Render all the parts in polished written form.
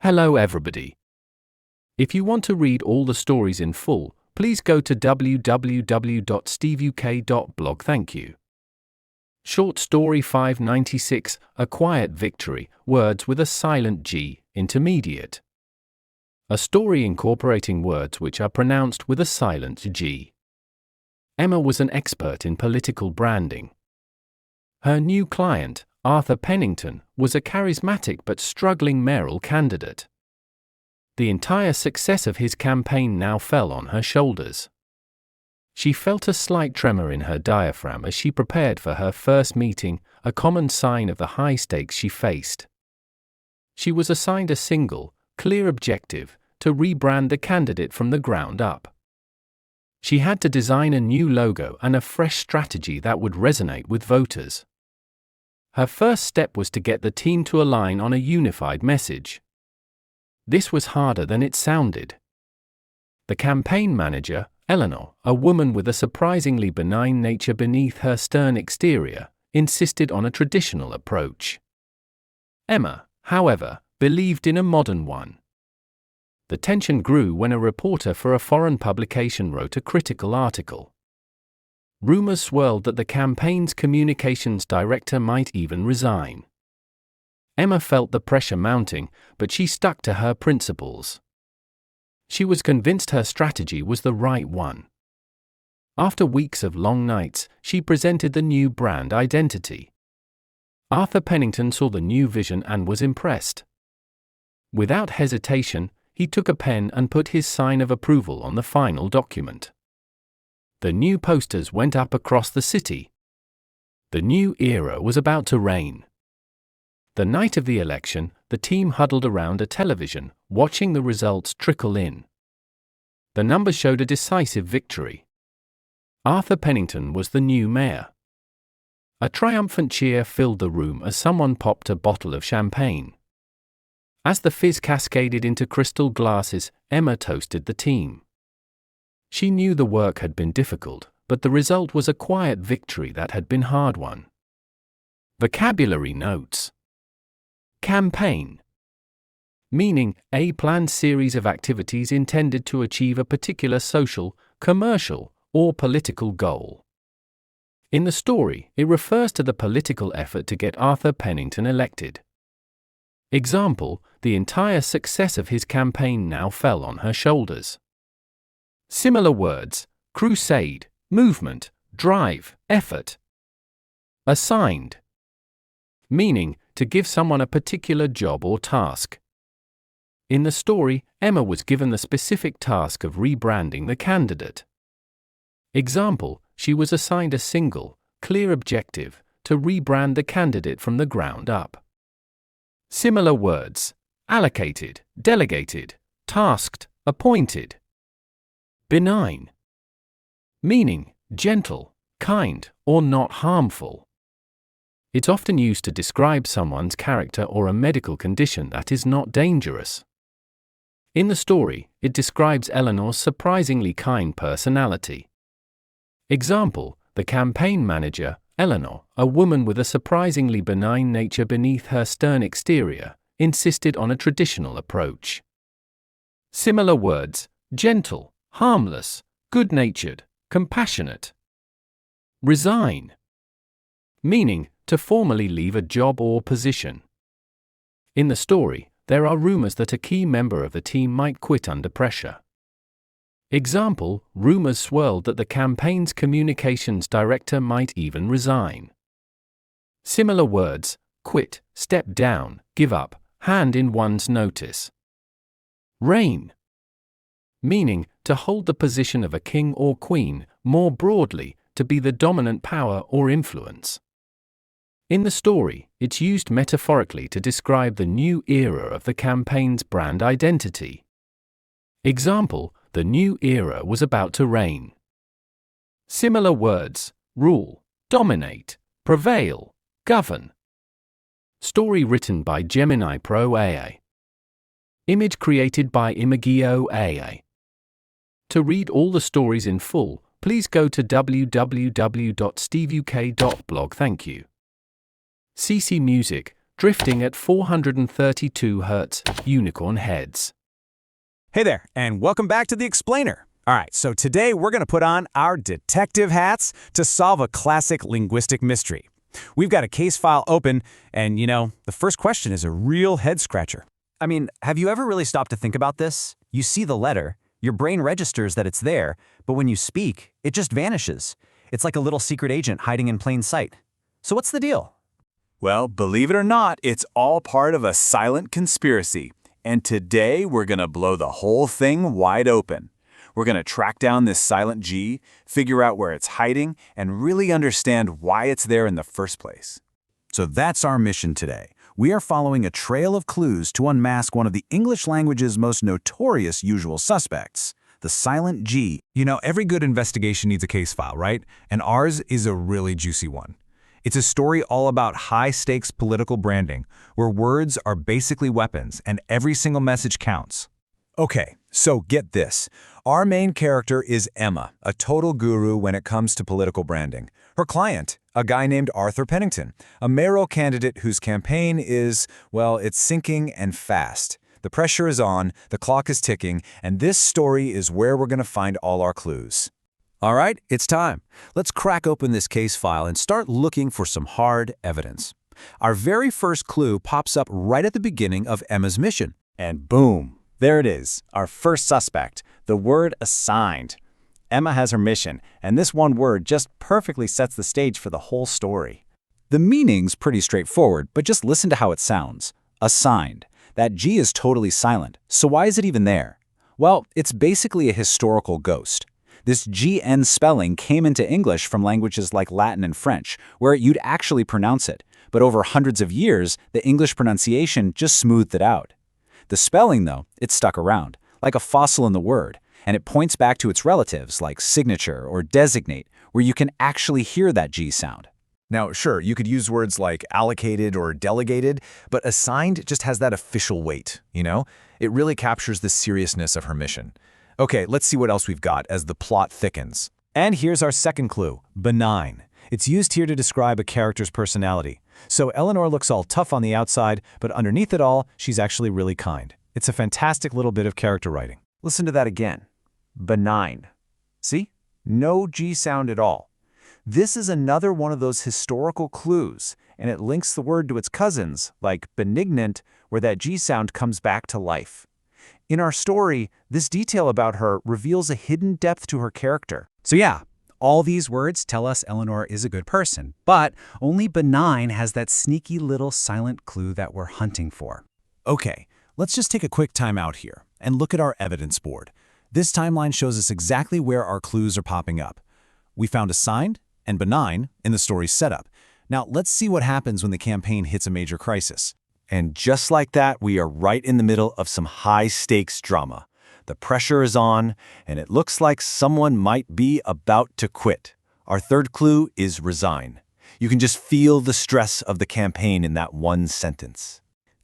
Hello everybody. If you want to read all the stories in full, please go to www.steveuk.blog. Thank you. Short Story 596, A Quiet Victory, Words with a Silent G, Intermediate. A story incorporating words which are pronounced with a silent G. Emma was an expert in political branding. Her new client, Arthur Penington, was a charismatic but struggling mayoral candidate. The entire success of his campaign now fell on her shoulders. She felt a slight tremor in her diaphragm as she prepared for her first meeting, a common sign of the high stakes she faced. She was assigned a single, clear objective: to rebrand the candidate from the ground up. She had to design a new logo and a fresh strategy that would resonate with voters. Her first step was to get the team to align on a unified message. This was harder than it sounded. The campaign manager, Eleanor, a woman with a surprisingly benign nature beneath her stern exterior, insisted on a traditional approach. Emma, however, believed in a modern one. The tension grew when a reporter for a foreign publication wrote a critical article. Rumors swirled that the campaign's communications director might even resign. Emma felt the pressure mounting, but she stuck to her principles. She was convinced her strategy was the right one. After weeks of long nights, she presented the new brand identity. Arthur Penington saw the new vision and was impressed. Without hesitation, he took a pen and put his sign of approval on the final document. The new posters went up across the city. The new era was about to reign. The night of the election, the team huddled around a television, watching the results trickle in. The numbers showed a decisive victory. Arthur Penington was the new mayor. A triumphant cheer filled the room as someone popped a bottle of champagne. As the fizz cascaded into crystal glasses, Emma toasted the team. She knew the work had been difficult, but the result was a quiet victory that had been hard-won. Vocabulary notes. Campaign. Meaning, a planned series of activities intended to achieve a particular social, commercial, or political goal. In the story, it refers to the political effort to get Arthur Penington elected. Example: the entire success of his campaign now fell on her shoulders. Similar words: crusade, movement, drive, effort. Assigned. Meaning, to give someone a particular job or task. In the story, Emma was given the specific task of rebranding the candidate. Example: she was assigned a single, clear objective: to rebrand the candidate from the ground up. Similar words: allocated, delegated, tasked, appointed. Benign. Meaning, gentle, kind, or not harmful. It's often used to describe someone's character or a medical condition that is not dangerous. In the story, it describes Eleanor's surprisingly kind personality. Example: the campaign manager, Eleanor, a woman with a surprisingly benign nature beneath her stern exterior, insisted on a traditional approach. Similar words: gentle, harmless, good-natured, compassionate. Resign. Meaning, to formally leave a job or position. In the story, there are rumors that a key member of the team might quit under pressure. Example: rumors swirled that the campaign's communications director might even resign. Similar words: quit, step down, give up, hand in one's notice. Reign. Meaning, to hold the position of a king or queen, more broadly, to be the dominant power or influence. In the story, it's used metaphorically to describe the new era of the campaign's brand identity. Example: the new era was about to reign. Similar words: rule, dominate, prevail, govern. Story written by Gemini Pro AA. Image created by Imagio AA. To read all the stories in full, please go to www.steveuk.blog. Thank you. CC Music, drifting at 432 Hz, unicorn heads. Hey there, and welcome back to The Explainer. All right, so today we're going to put on our detective hats to solve a classic linguistic mystery. We've got a case file open, and the first question is a real head-scratcher. I mean, have you ever really stopped to think about this? You see the letter, your brain registers that it's there, but when you speak, it just vanishes. It's like a little secret agent hiding in plain sight. So what's the deal? Well, believe it or not, it's all part of a silent conspiracy. And today we're going to blow the whole thing wide open. We're going to track down this silent G, figure out where it's hiding, and really understand why it's there in the first place. So that's our mission today. We are following a trail of clues to unmask one of the English language's most notorious usual suspects, the silent G. Every good investigation needs a case file, right? And ours is a really juicy one. It's a story all about high-stakes political branding, where words are basically weapons and every single message counts. Okay, so get this. Our main character is Emma, a total guru when it comes to political branding. Her client, a guy named Arthur Penington, a mayoral candidate whose campaign is, well, it's sinking and fast. The pressure is on, the clock is ticking, and this story is where we're going to find all our clues. All right, it's time. Let's crack open this case file and start looking for some hard evidence. Our very first clue pops up right at the beginning of Emma's mission. And boom, there it is, our first suspect, the word assigned. Emma has her mission, and this one word just perfectly sets the stage for the whole story. The meaning's pretty straightforward, but just listen to how it sounds. Assigned. That G is totally silent, so why is it even there? Well, it's basically a historical ghost. This GN spelling came into English from languages like Latin and French, where you'd actually pronounce it, but over hundreds of years, the English pronunciation just smoothed it out. The spelling, though, it stuck around, like a fossil in the word, and it points back to its relatives like signature or designate, where you can actually hear that G sound. Now, sure, you could use words like allocated or delegated, but assigned just has that official weight, It really captures the seriousness of her mission. Okay, let's see what else we've got as the plot thickens. And here's our second clue, benign. It's used here to describe a character's personality. So Eleanor looks all tough on the outside, but underneath it all, she's actually really kind. It's a fantastic little bit of character writing. Listen to that again. Benign. See? No G sound at all. This is another one of those historical clues, and it links the word to its cousins, like benignant, where that G sound comes back to life. In our story, this detail about her reveals a hidden depth to her character. So yeah, all these words tell us Eleanor is a good person, but only benign has that sneaky little silent clue that we're hunting for. Okay, let's just take a quick time out here and look at our evidence board. This timeline shows us exactly where our clues are popping up. We found assigned and benign in the story's setup. Now let's see what happens when the campaign hits a major crisis. And just like that, we are right in the middle of some high-stakes drama. The pressure is on, and it looks like someone might be about to quit. Our third clue is resign. You can just feel the stress of the campaign in that one sentence.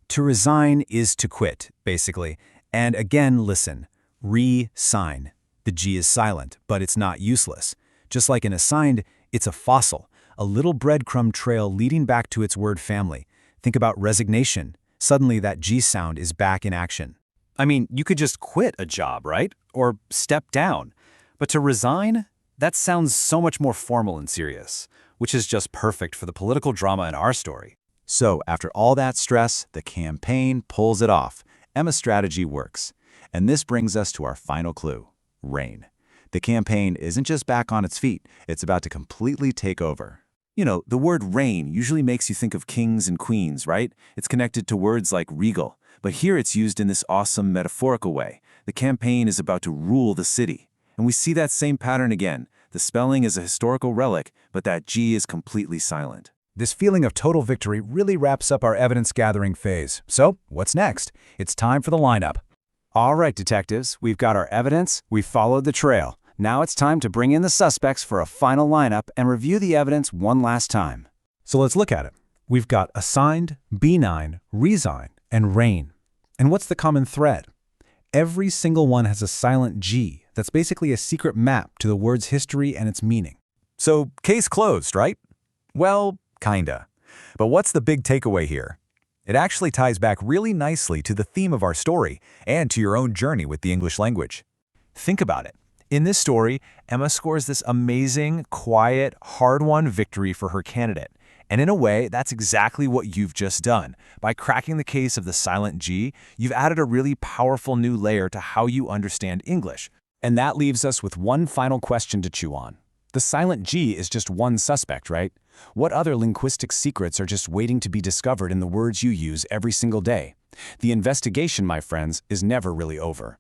To resign is to quit, basically. And again, listen, re-sign. The G is silent, but it's not useless. Just like an assigned, it's a fossil, a little breadcrumb trail leading back to its word family. Think about resignation. Suddenly that G sound is back in action. I mean, you could just quit a job, right? Or step down. But to resign, that sounds so much more formal and serious, which is just perfect for the political drama in our story. So after all that stress, the campaign pulls it off. Emma's strategy works. And this brings us to our final clue, reign. The campaign isn't just back on its feet, it's about to completely take over. The word reign usually makes you think of kings and queens, right? It's connected to words like regal. But here it's used in this awesome metaphorical way. The campaign is about to rule the city. And we see that same pattern again. The spelling is a historical relic, but that G is completely silent. This feeling of total victory really wraps up our evidence-gathering phase. So, what's next? It's time for the lineup. All right, detectives, we've got our evidence, we've followed the trail. Now it's time to bring in the suspects for a final lineup and review the evidence one last time. So let's look at it. We've got assigned, benign, resign, and reign. And what's the common thread? Every single one has a silent G that's basically a secret map to the word's history and its meaning. So, case closed, right? Well, kinda. But what's the big takeaway here? It actually ties back really nicely to the theme of our story and to your own journey with the English language. Think about it. In this story, Emma scores this amazing, quiet, hard-won victory for her candidate. And in a way, that's exactly what you've just done. By cracking the case of the silent G, you've added a really powerful new layer to how you understand English. And that leaves us with one final question to chew on. The silent G is just one suspect, right? What other linguistic secrets are just waiting to be discovered in the words you use every single day? The investigation, my friends, is never really over.